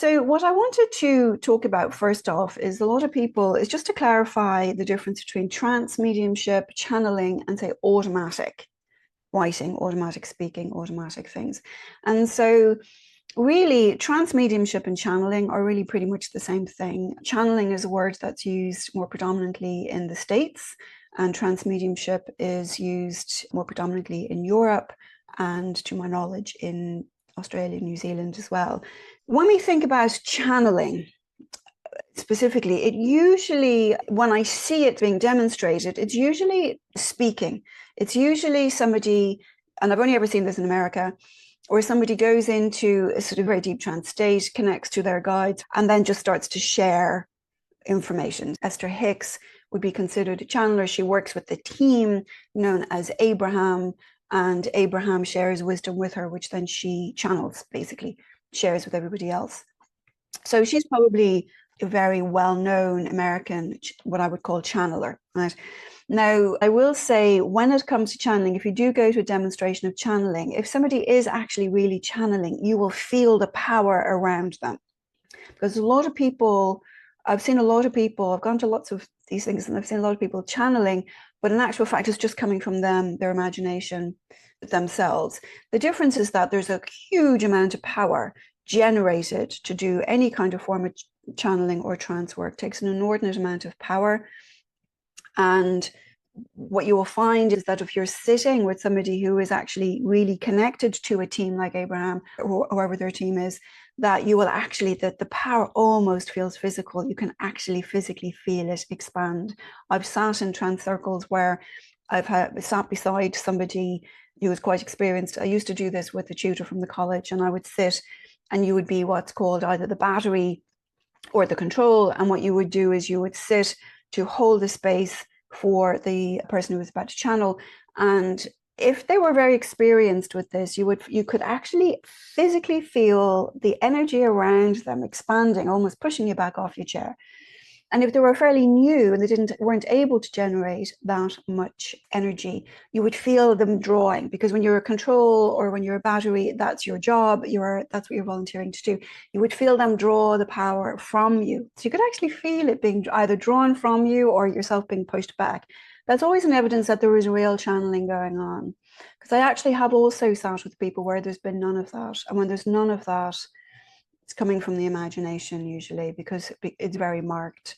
So, what I wanted to talk about first off is a lot of people, is just to clarify the difference between trance mediumship, channeling, and say automatic writing, automatic speaking, automatic things. And so, really, trance mediumship and channeling are really pretty much the same thing. Channeling is a word that's used more predominantly in the States, and trance mediumship is used more predominantly in Europe and, to my knowledge, in Australia, New Zealand as well. When we think about channeling specifically, it usually, when I see it being demonstrated, it's usually speaking. It's usually somebody, and I've only ever seen this in America, where somebody goes into a sort of very deep trance state, connects to their guides, and then just starts to share information. Esther Hicks would be considered a channeler. She works with the team known as Abraham, and Abraham shares wisdom with her, which then she channels, basically, shares with everybody else. So she's probably a very well-known American, what I would call channeler, right? Now, I will say, when it comes to channeling, if you do go to a demonstration of channeling, if somebody is actually really channeling, you will feel the power around them. Because a lot of people, I've seen a lot of people, I've gone to lots of these things, and I've seen a lot of people channeling, but in actual fact, it's just coming from them, their imagination, themselves. The difference is that there's a huge amount of power generated to do any kind of form of channeling or trance work. It takes an inordinate amount of power. And what you will find is that if you're sitting with somebody who is actually really connected to a team like Abraham or whoever their team is, that you will actually, that the power almost feels physical. You can actually physically feel it expand. I've sat in trance circles where I've sat beside somebody who was quite experienced. I used to do this with a tutor from the college, and I would sit, and you would be what's called either the battery or the control. And what you would do is you would sit to hold the space for the person who was about to channel. And if they were very experienced with this, you could actually physically feel the energy around them expanding, almost pushing you back off your chair. And if they were fairly new and they weren't able to generate that much energy, you would feel them drawing, because when you're a control or when you're a battery, that's your job. That's what you're volunteering to do. You would feel them draw the power from you. So you could actually feel it being either drawn from you or yourself being pushed back. That's always an evidence that there is real channeling going on. Because I actually have also sat with people where there's been none of that. And when there's none of that, it's coming from the imagination usually, because it's very marked.